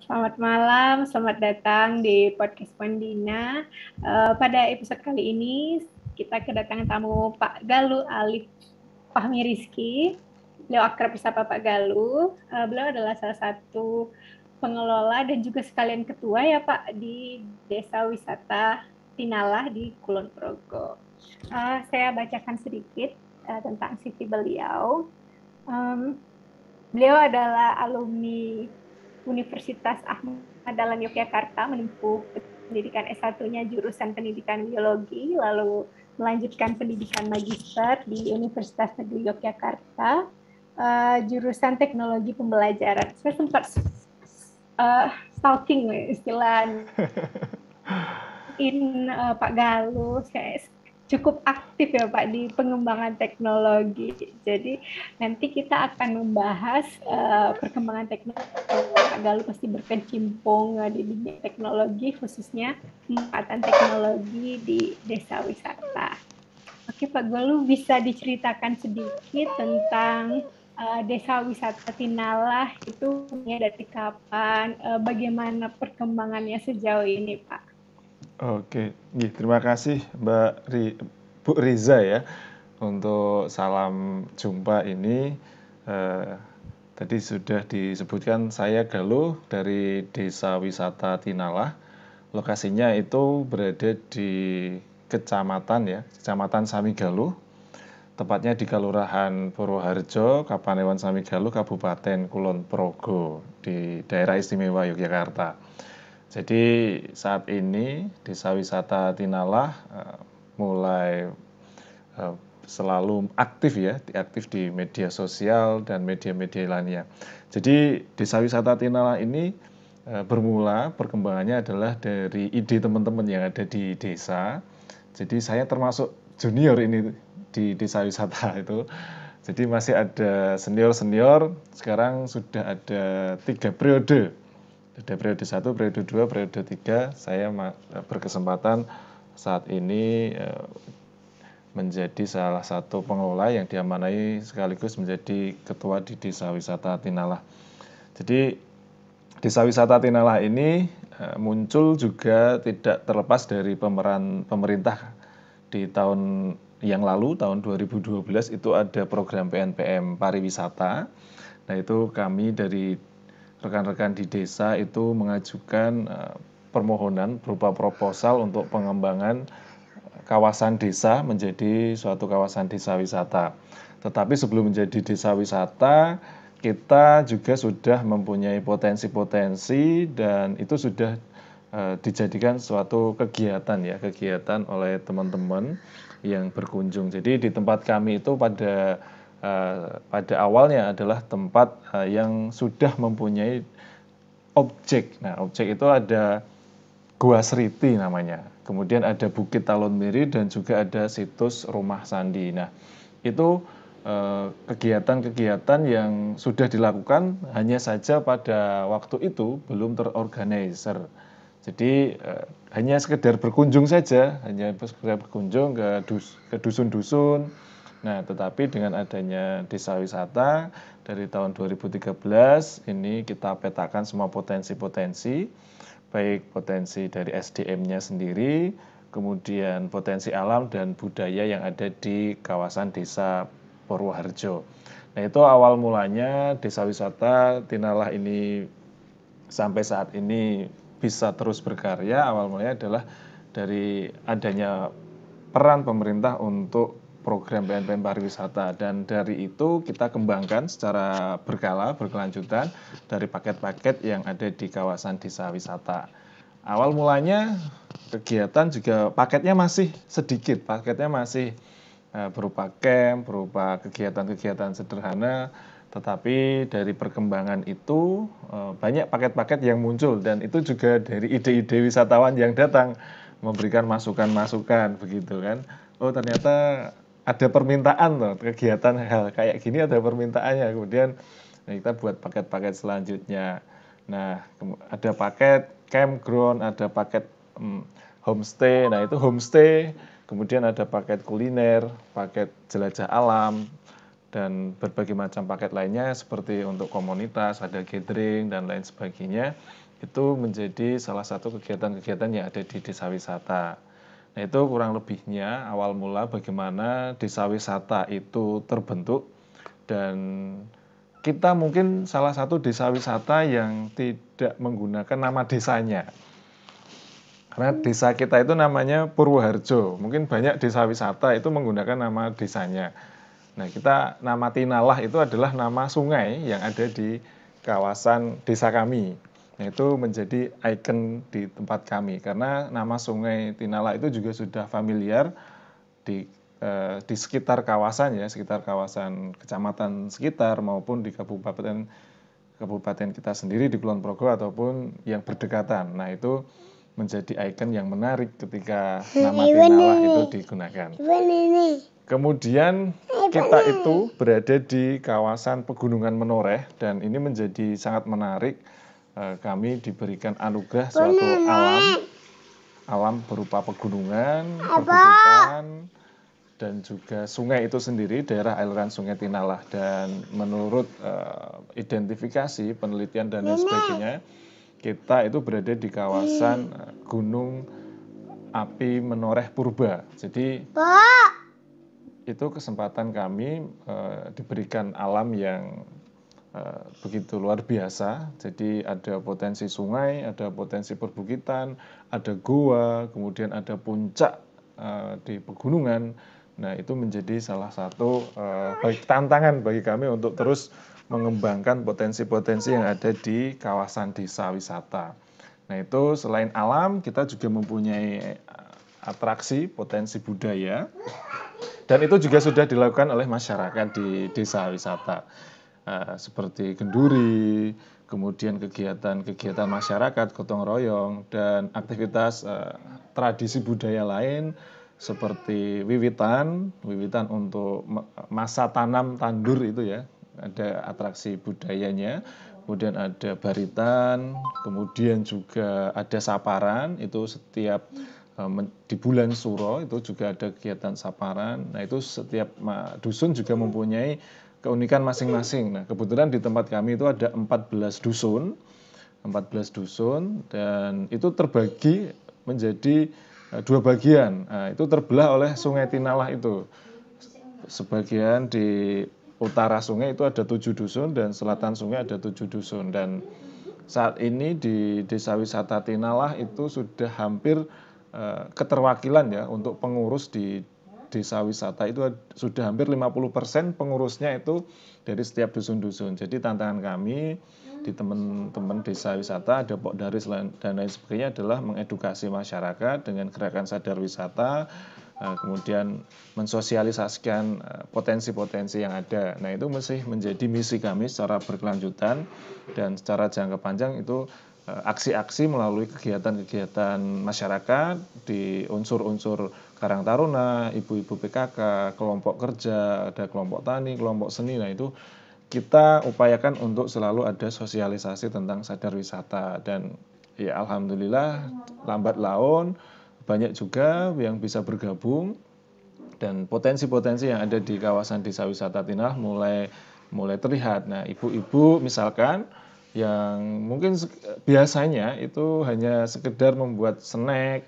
Selamat malam, selamat datang di podcast Pandina. Pada episode kali ini kita kedatangan tamu Pak Galuh Alif Fahmi Rizky. Beliau akrab disapa Pak Galuh. Beliau adalah salah satu pengelola dan juga sekalian ketua ya Pak di Desa Wisata Tinalah di Kulon Progo. Saya bacakan sedikit tentang CV beliau. Beliau adalah alumni Universitas Ahmad Dahlan Yogyakarta, menempuh pendidikan S1-nya jurusan pendidikan biologi, lalu melanjutkan pendidikan magister di Universitas Negeri Yogyakarta, jurusan teknologi pembelajaran. Saya sempat stalking istilah Pak Galuh, saya cukup aktif ya Pak di pengembangan teknologi. Jadi nanti kita akan membahas perkembangan teknologi. Pak Galuh pasti berkecimpung di dunia teknologi, khususnya pemanfaatan teknologi di desa wisata. Oke Pak Galuh, bisa diceritakan sedikit tentang desa wisata Tinalah itu dari kapan, bagaimana perkembangannya sejauh ini Pak? Oke, terima kasih Bu Riza ya untuk salam jumpa ini. Eh, Tadi sudah disebutkan saya Galuh dari Desa Wisata Tinalah. Lokasinya itu berada di Kecamatan Samigaluh, tepatnya di Kelurahan Purwoharjo, Kapanewon Samigaluh, Kabupaten Kulon Progo, di daerah istimewa Yogyakarta. Jadi saat ini Desa Wisata Tinalah mulai selalu aktif di media sosial dan media-media lainnya. Jadi Desa Wisata Tinalah ini bermula perkembangannya adalah dari ide teman-teman yang ada di desa. Jadi saya termasuk junior ini di Desa Wisata itu. Jadi masih ada senior-senior, sekarang sudah ada 3 periode. Ada periode 1, periode 2, periode 3. Saya berkesempatan saat ini menjadi salah satu pengelola yang diamanai sekaligus menjadi ketua di Desa Wisata Tinalah. Jadi Desa Wisata Tinalah ini muncul juga tidak terlepas dari pemeran pemerintah di tahun yang lalu, tahun 2012 itu ada program PNPM pariwisata. Nah itu kami dari rekan-rekan di desa itu mengajukan permohonan berupa proposal untuk pengembangan kawasan desa menjadi suatu kawasan desa wisata. Tetapi sebelum menjadi desa wisata, kita juga sudah mempunyai potensi-potensi dan itu sudah dijadikan suatu kegiatan oleh teman-teman yang berkunjung. Jadi di tempat kami itu pada awalnya adalah tempat yang sudah mempunyai objek. Nah, objek itu ada Gua Seriti namanya. Kemudian ada Bukit Talon Miri dan juga ada situs Rumah Sandi. Nah, itu kegiatan-kegiatan yang sudah dilakukan, hanya saja pada waktu itu belum terorganizer. Jadi hanya sekedar berkunjung saja, hanya sekedar berkunjung ke dusun-dusun. Nah, tetapi dengan adanya desa wisata dari tahun 2013 ini kita petakan semua potensi-potensi, baik potensi dari SDM-nya sendiri, kemudian potensi alam dan budaya yang ada di kawasan desa Purwoharjo. Nah, itu awal mulanya desa wisata Tinalah ini sampai saat ini bisa terus berkarya. Awal mulanya adalah dari adanya peran pemerintah untuk program PNPM pariwisata, dan dari itu kita kembangkan secara berkelanjutan dari paket-paket yang ada di kawasan desa wisata. Awal mulanya kegiatan juga paketnya masih sedikit, paketnya masih berupa camp, berupa kegiatan-kegiatan sederhana, tetapi dari perkembangan itu banyak paket-paket yang muncul, dan itu juga dari ide-ide wisatawan yang datang memberikan masukan-masukan begitu kan. Oh ternyata ada permintaan loh, kegiatan hal kayak gini ada permintaannya. Kemudian kita buat paket-paket selanjutnya. Nah, ada paket campground, ada paket homestay. Nah, itu homestay, kemudian ada paket kuliner, paket jelajah alam, dan berbagai macam paket lainnya seperti untuk komunitas, ada gathering dan lain sebagainya. itu menjadi salah satu kegiatan-kegiatan yang ada di desa wisata. Nah, itu kurang lebihnya awal mula bagaimana desa wisata itu terbentuk, dan kita mungkin salah satu desa wisata yang tidak menggunakan nama desanya. Karena desa kita itu namanya Purwoharjo. Mungkin banyak desa wisata itu menggunakan nama desanya. Nah, kita nama Tinalah itu adalah nama sungai yang ada di kawasan desa kami. Nah, itu menjadi ikon di tempat kami karena nama sungai Tinalah itu juga sudah familiar di sekitar kawasan ya, sekitar kawasan kecamatan sekitar maupun di kabupaten kita sendiri di Kulon Progo ataupun yang berdekatan. Nah, itu menjadi ikon yang menarik ketika nama Tinalah itu digunakan. Kemudian kita itu berada di kawasan Pegunungan Menoreh dan ini menjadi sangat menarik. Kami diberikan anugerah suatu alam berupa pegunungan, perbukitan, dan juga sungai itu sendiri, daerah aliran Sungai Tinalah. Dan menurut identifikasi, penelitian dan lain sebagainya, kita itu berada di kawasan Gunung Api Menoreh Purba. Jadi itu kesempatan kami diberikan alam yang begitu luar biasa. Jadi ada potensi sungai, ada potensi perbukitan, ada goa, kemudian ada puncak di pegunungan. Nah, itu menjadi salah satu tantangan bagi kami untuk terus mengembangkan potensi-potensi yang ada di kawasan desa wisata. Nah, itu selain alam, kita juga mempunyai atraksi potensi budaya, dan itu juga sudah dilakukan oleh masyarakat di desa wisata. Seperti kenduri, kemudian kegiatan-kegiatan masyarakat, gotong royong, dan aktivitas tradisi budaya lain seperti wiwitan untuk masa tanam tandur itu ya, ada atraksi budayanya, kemudian ada baritan, kemudian juga ada saparan, itu setiap di bulan Suro itu juga ada kegiatan saparan. Nah, itu setiap dusun juga mempunyai keunikan masing-masing. Nah, kebetulan di tempat kami itu ada 14 dusun, dan itu terbagi menjadi dua bagian. Nah, itu terbelah oleh Sungai Tinalah itu. Sebagian di utara sungai itu ada 7 dusun dan selatan sungai ada 7 dusun. Dan saat ini di Desa Wisata Tinalah itu sudah hampir keterwakilan ya untuk pengurus di desa wisata itu sudah hampir 50% pengurusnya itu dari setiap dusun-dusun. Jadi tantangan kami di teman-teman desa wisata, ada Pokdaris dan lain sebagainya adalah mengedukasi masyarakat dengan gerakan sadar wisata, kemudian mensosialisasikan potensi-potensi yang ada. Nah, itu masih menjadi misi kami secara berkelanjutan, dan secara jangka panjang itu aksi-aksi melalui kegiatan-kegiatan masyarakat di unsur-unsur Karang Taruna, ibu-ibu PKK, kelompok kerja, ada kelompok tani, kelompok seni. Nah, itu kita upayakan untuk selalu ada sosialisasi tentang sadar wisata. Dan ya alhamdulillah lambat laun banyak juga yang bisa bergabung, dan potensi-potensi yang ada di kawasan desa wisata Tinalah mulai terlihat. Nah, ibu-ibu misalkan yang mungkin biasanya itu hanya sekedar membuat snack,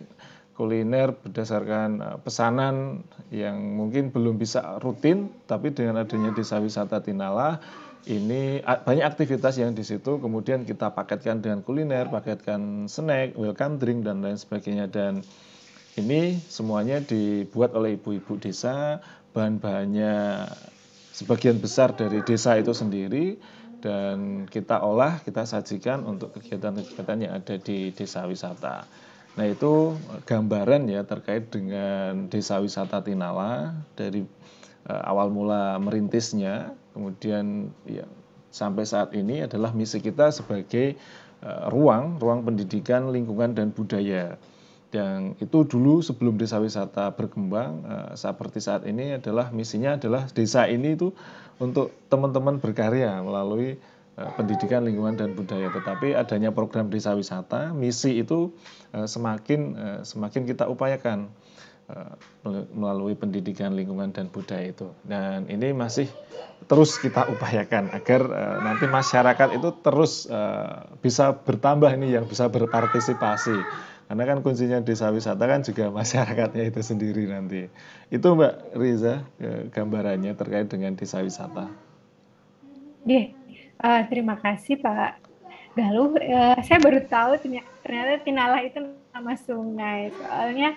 kuliner berdasarkan pesanan yang mungkin belum bisa rutin, tapi dengan adanya desa wisata Tinalah ini banyak aktivitas yang di situ kemudian kita paketkan dengan kuliner, paketkan snack, welcome drink dan lain sebagainya. Dan ini semuanya dibuat oleh ibu-ibu desa, bahan-bahannya sebagian besar dari desa itu sendiri, dan kita olah, kita sajikan untuk kegiatan-kegiatan yang ada di desa wisata. Nah, itu gambaran ya terkait dengan desa wisata Tinalah dari awal mula merintisnya, kemudian ya sampai saat ini adalah misi kita sebagai ruang pendidikan, lingkungan dan budaya. Dan itu dulu sebelum desa wisata berkembang seperti saat ini adalah misinya adalah desa ini itu untuk teman-teman berkarya melalui pendidikan, lingkungan dan budaya. Tetapi adanya program desa wisata, misi itu semakin kita upayakan. melalui pendidikan lingkungan dan budaya itu. Dan ini masih terus kita upayakan agar nanti masyarakat itu terus bisa bertambah nih yang bisa berpartisipasi. Karena kan kuncinya desa wisata kan juga masyarakatnya itu sendiri nanti. Itu Mbak Riza gambarannya terkait dengan desa wisata. Terima kasih Pak Galuh. Saya baru tahu ternyata Tinala itu nama sungai. Soalnya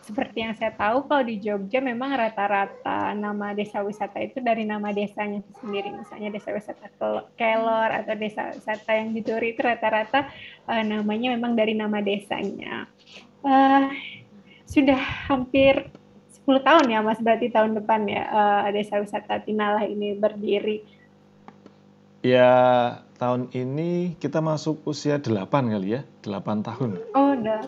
seperti yang saya tahu kalau di Jogja memang rata-rata nama desa wisata itu dari nama desanya sendiri. Misalnya desa wisata Kelor atau desa wisata yang di Duri itu rata-rata namanya memang dari nama desanya. Eh, sudah hampir 10 tahun ya Mas, berarti tahun depan ya desa wisata Tinala ini berdiri. Ya, tahun ini kita masuk usia 8 kali ya, 8 tahun. Oh, udah